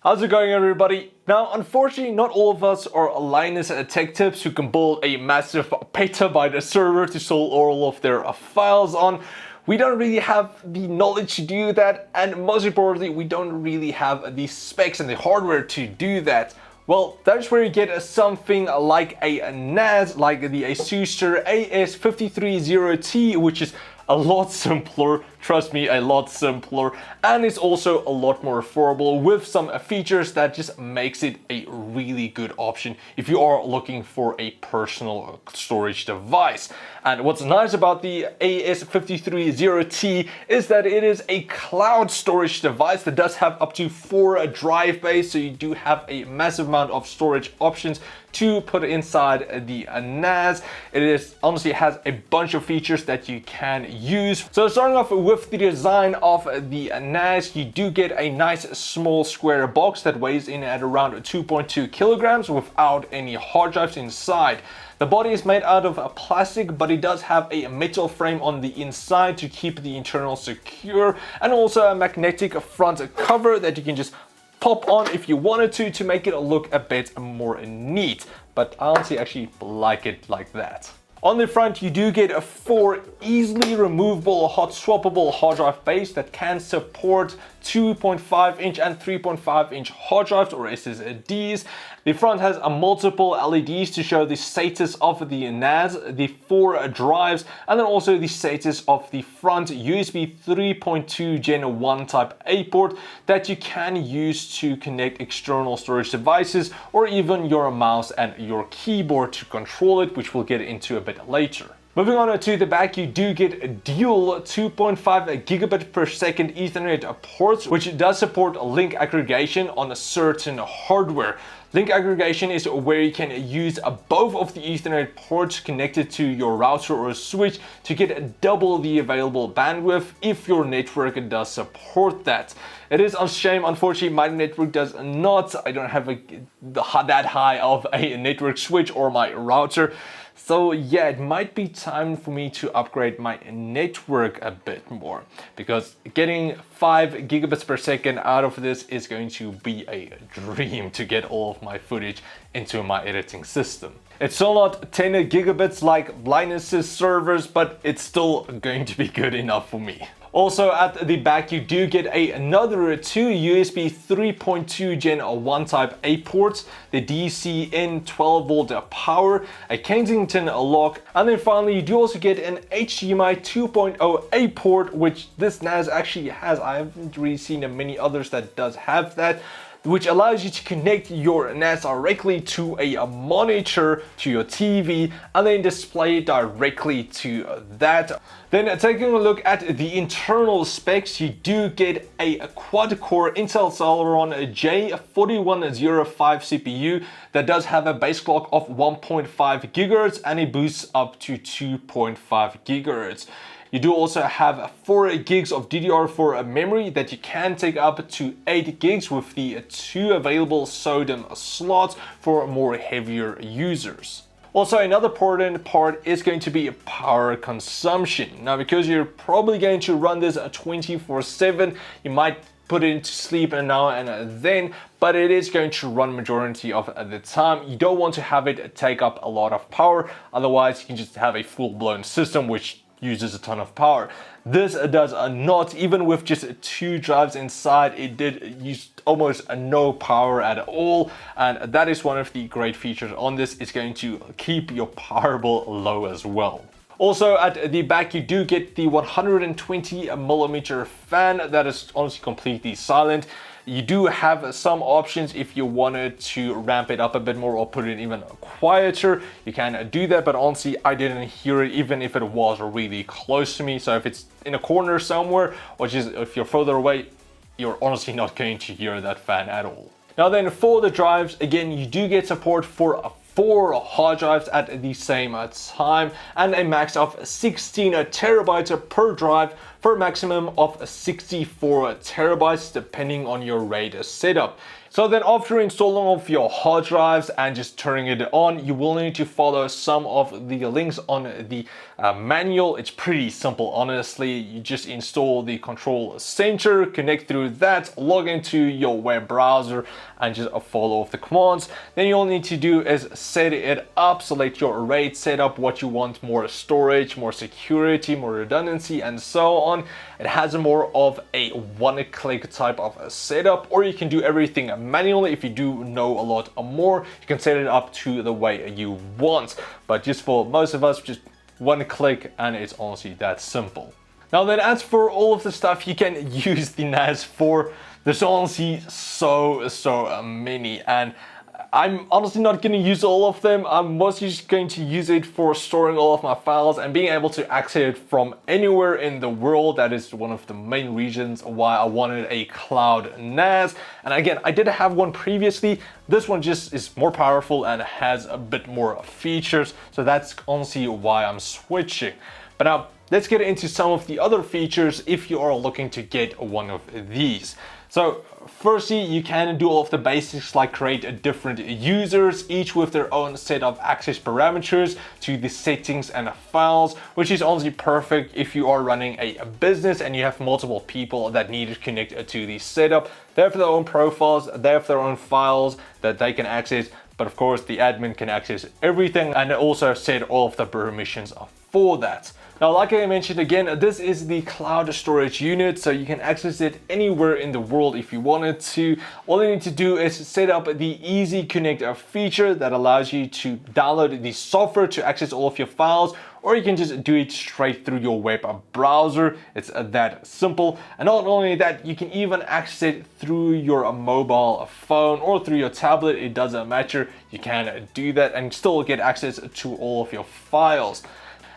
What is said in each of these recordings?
How's it going, everybody? Now, unfortunately, not all of us are Linus tech tips who can build a massive petabyte server to store all of their files on. We don't really have the knowledge to do that, and most importantly, we don't really have the specs and the hardware to do that. Well, that's where you get something like a NAS, like the Asustor AS5304T, which is a lot simpler, trust me, a lot simpler, and it's also a lot more affordable with some features that just makes it a really good option if you are looking for a personal storage device. And what's nice about the AS5304T is that it is a cloud storage device that does have up to 4 drive bays, so you do have a massive amount of storage options to put inside the NAS. It honestly has a bunch of features that you can use. So starting off with the design of the NAS, you do get a nice small square box that weighs in at around 2.2 kilograms without any hard drives inside. The body is made out of plastic, but it does have a metal frame on the inside to keep the internal secure, and also a magnetic front cover that you can just pop on if you wanted to make it look a bit more neat, but I honestly actually like it like that. On the front, you do get 4 easily removable hot swappable hard drive bays that can support 2.5 inch and 3.5 inch hard drives or SSDs. The front has multiple LEDs to show the status of the NAS, the 4 drives, and then also the status of the front USB 3.2 Gen 1 Type A port that you can use to connect external storage devices or even your mouse and your keyboard to control it, which we'll get into a bit later. Moving on to the back, you do get dual 2.5 gigabit per second Ethernet ports, which does support link aggregation on certain hardware. Link aggregation is where you can use both of the Ethernet ports connected to your router or switch to get double the available bandwidth if your network does support that. It is a shame, unfortunately, my network does not. I don't have that high of a network switch or my router. So yeah, it might be time for me to upgrade my network a bit more, because getting 5 gigabits per second out of this is going to be a dream to get all of my footage into my editing system. It's still not 10 gigabits like Linus's servers, but it's still going to be good enough for me. Also at the back, you do get another 2 USB 3.2 Gen 1 Type A ports, the DC-in 12 volt power, a Kensington lock, and then finally you do also get an HDMI 2.0 A port, which this NAS actually has. I haven't really seen many others that does have that, which allows you to connect your NAS directly to a monitor, to your TV, and then display it directly to that. Then taking a look at the internal specs, you do get a quad-core Intel Celeron J4105 CPU that does have a base clock of 1.5 gigahertz and it boosts up to 2.5 gigahertz. You do also have 4 gigs of DDR4 memory that you can take up to 8 gigs with the 2 available SODIMM slots for more heavier users. Also, another important part is going to be power consumption. Now, because you're probably going to run this 24/7, you might put it into sleep now and then, but it is going to run majority of the time. You don't want to have it take up a lot of power, otherwise you can just have a full-blown system which uses a ton of power. This does not, even with just 2 drives inside, it did use almost no power at all, and that is one of the great features on this. It's going to keep your power bill low as well. Also at the back, you do get the 120mm fan that is honestly completely silent. You do have some options if you wanted to ramp it up a bit more or put it even quieter. You can do that, but honestly, I didn't hear it even if it was really close to me. So if it's in a corner somewhere, or just if you're further away, you're honestly not going to hear that fan at all. Now then, for the drives, again, you do get support for 4 hard drives at the same time and a max of 16 terabytes per drive for a maximum of 64 terabytes depending on your RAID setup. So then after installing all of your hard drives and just turning it on, you will need to follow some of the links on the manual. It's pretty simple, honestly. You just install the control center, connect through that, log into your web browser, and just follow of the commands. Then all you need to do is set it up, select your RAID setup, what you want, more storage, more security, more redundancy, and so on. It has more of a one-click type of setup, or you can do everything manually. If you do know a lot more, you can set it up to the way you want. But just for most of us, just one click, and it's honestly that simple. Now then, as for all of the stuff you can use the NAS for, there's honestly so many, and I'm honestly not going to use all of them. I'm mostly just going to use it for storing all of my files and being able to access it from anywhere in the world. That is one of the main reasons why I wanted a cloud NAS. And again, I did have one previously. This one just is more powerful and has a bit more features. So that's honestly why I'm switching. But now, let's get into some of the other features if you are looking to get one of these. So firstly, you can do all of the basics like create different users, each with their own set of access parameters to the settings and files, which is honestly perfect if you are running a business and you have multiple people that need to connect to the setup. They have their own profiles, they have their own files that they can access, but of course the admin can access everything and also set all of the permissions for that. Now, like I mentioned again, this is the cloud storage unit, so you can access it anywhere in the world if you wanted to. All you need to do is set up the Easy Connect feature that allows you to download the software to access all of your files, or you can just do it straight through your web browser. It's that simple. And not only that, you can even access it through your mobile phone or through your tablet. It doesn't matter. You can do that and still get access to all of your files.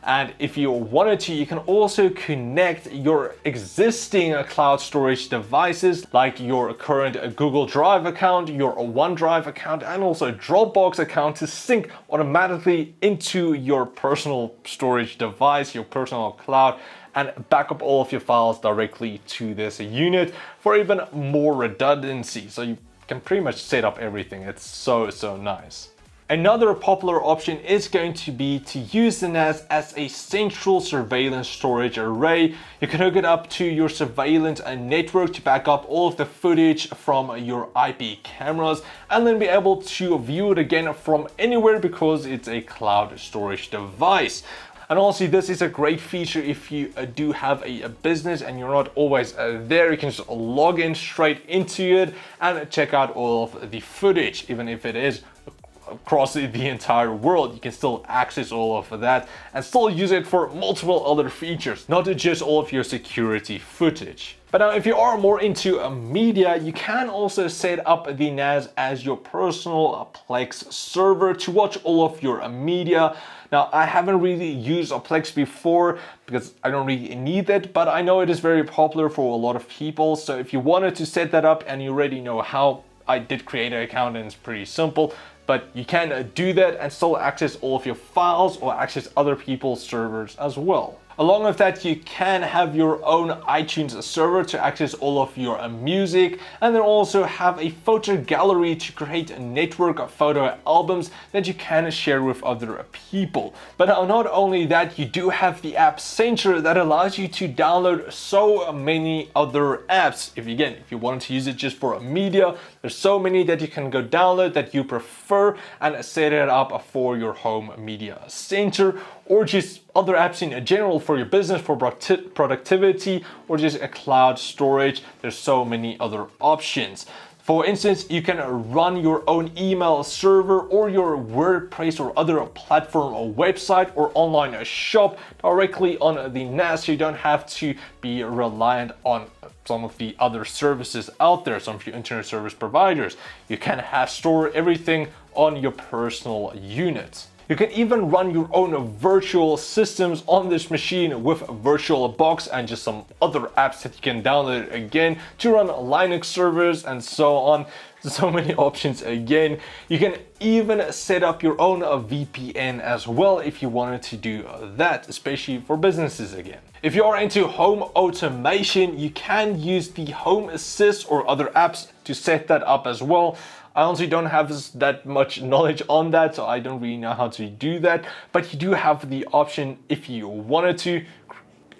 And if you wanted to, you can also connect your existing cloud storage devices like your current Google Drive account, your OneDrive account, and also Dropbox account to sync automatically into your personal storage device, your personal cloud, and back up all of your files directly to this unit for even more redundancy. So you can pretty much set up everything. It's so nice. Another popular option is going to be to use the NAS as a central surveillance storage array. You can hook it up to your surveillance network to back up all of the footage from your IP cameras and then be able to view it again from anywhere because it's a cloud storage device. And honestly, this is a great feature if you do have a business and you're not always there. You can just log in straight into it and check out all of the footage, even if it is across the entire world. You can still access all of that and still use it for multiple other features, not just all of your security footage. But now, if you are more into media, you can also set up the NAS as your personal Plex server to watch all of your media. Now, I haven't really used a Plex before because I don't really need it, but I know it is very popular for a lot of people. So if you wanted to set that up and you already know how, I did create an account and it's pretty simple. But you can do that and still access all of your files or access other people's servers as well. Along with that, you can have your own iTunes server to access all of your music, and then also have a photo gallery to create a network of photo albums that you can share with other people. But not only that, you do have the app center that allows you to download so many other apps. If you want to use it just for media, there's so many that you can go download that you prefer and set it up for your home media center, or just other apps in general for your business, for productivity, or just a cloud storage. There's so many other options. For instance, you can run your own email server or your WordPress or other platform or website or online shop directly on the NAS. So you don't have to be reliant on some of the other services out there, some of your internet service providers. You can store everything on your personal unit. You can even run your own virtual systems on this machine with VirtualBox and just some other apps that you can download again to run Linux servers and so on. So many options again. You can even set up your own VPN as well if you wanted to do that, especially for businesses again. If you are into home automation, you can use the Home Assist or other apps to set that up as well. I honestly don't have that much knowledge on that, so I don't really know how to do that. But you do have the option if you wanted to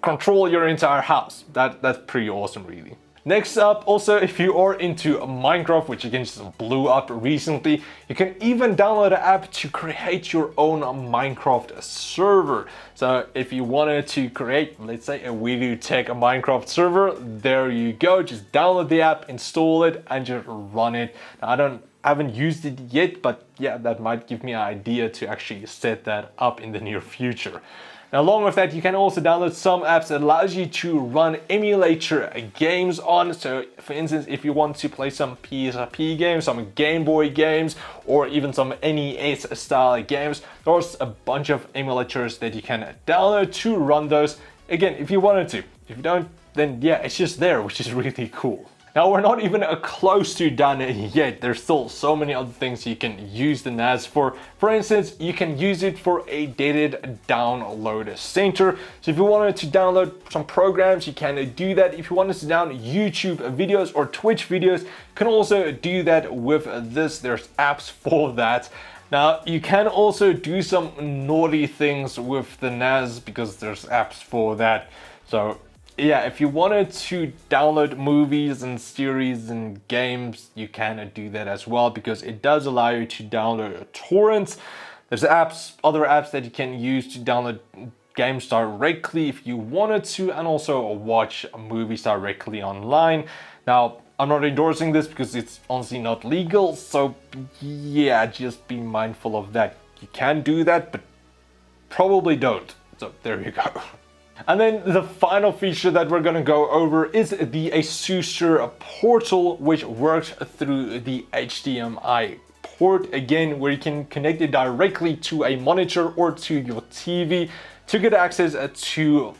control your entire house. That's pretty awesome, really. Next up, also, if you are into Minecraft, which again just blew up recently, you can even download an app to create your own Minecraft server. So if you wanted to create, let's say, a We Do Tech Minecraft server, there you go. Just download the app, install it, and just run it. Now, I haven't used it yet, but yeah, that might give me an idea to actually set that up in the near future. Now, along with that, you can also download some apps that allows you to run emulator games on. So, for instance, if you want to play some PSP games, some Game Boy games, or even some NES style games, there's a bunch of emulators that you can download to run those. Again, if you wanted to. If you don't, then yeah, it's just there, which is really cool. Now, we're not even close to done yet. There's still so many other things you can use the NAS for. For instance, you can use it for a dedicated download center. So if you wanted to download some programs, you can do that. If you wanted to download YouTube videos or Twitch videos, you can also do that with this. There's apps for that. Now, you can also do some naughty things with the NAS because there's apps for that. So yeah, if you wanted to download movies and series and games, you can do that as well because it does allow you to download torrents. There's apps, other apps that you can use to download games directly if you wanted to, and also watch movies directly online. Now, I'm not endorsing this because it's honestly not legal, so yeah, just be mindful of that. You can do that, but probably don't. So there you go. And then the final feature that we're going to go over is the Asustor portal, which works through the HDMI port, again, where you can connect it directly to a monitor or to your TV to get access to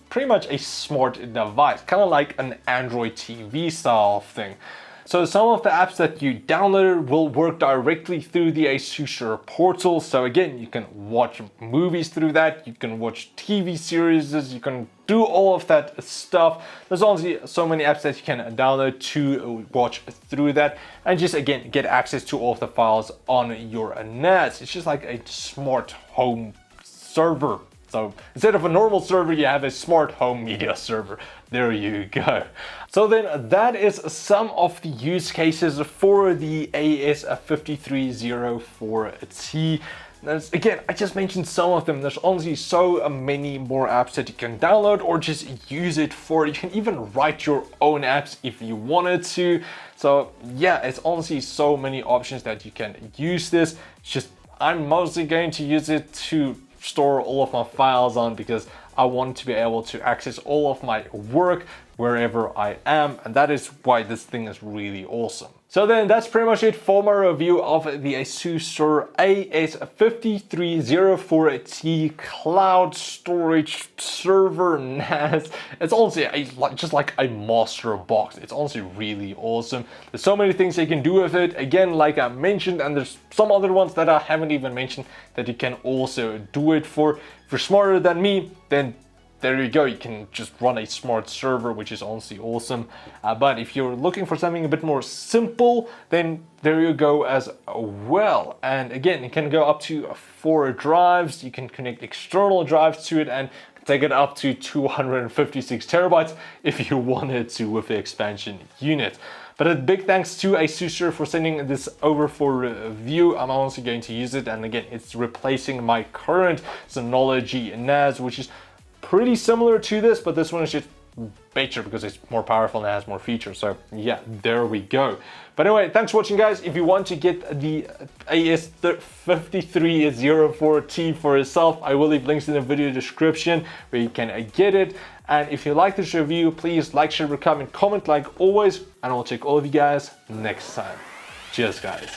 pretty much a smart device, kind of like an Android TV style thing. So some of the apps that you downloaded will work directly through the Asustor portal. So again, you can watch movies through that, you can watch TV series, you can do all of that stuff. There's honestly so many apps that you can download to watch through that and just again get access to all of the files on your NAS. It's just like a smart home server. So instead of a normal server, you have a smart home media server. There you go. So then that is some of the use cases for the AS5304T. Again, I just mentioned some of them. There's honestly so many more apps that you can download or just use it for. You can even write your own apps if you wanted to. So yeah, it's honestly so many options that you can use this. It's just I'm mostly going to use it to store all of my files on because I want to be able to access all of my work wherever I am, and that is why this thing is really awesome. So then that's pretty much it for my review of the Asustor AS5304T cloud storage server NAS. It's honestly just like a master box. It's honestly really awesome. There's so many things you can do with it. Again, like I mentioned, and there's some other ones that I haven't even mentioned that you can also do it for. If you're smarter than me, then there you go, you can just run a smart server, which is honestly awesome. But if you're looking for something a bit more simple, then there you go as well. And again, it can go up to 4 drives. You can connect external drives to it and take it up to 256 terabytes if you wanted to with the expansion unit. But a big thanks to Asustor for sending this over for review. I'm honestly going to use it. And again, it's replacing my current Synology NAS, which is pretty similar to this, but this one is just better because it's more powerful and has more features. So yeah, there we go. But anyway, thanks for watching, guys. If you want to get the AS5304T for yourself, I will leave links in the video description where you can get it. And if you like this review, please like, share, comment like always, and I'll check all of you guys next time. Cheers, guys.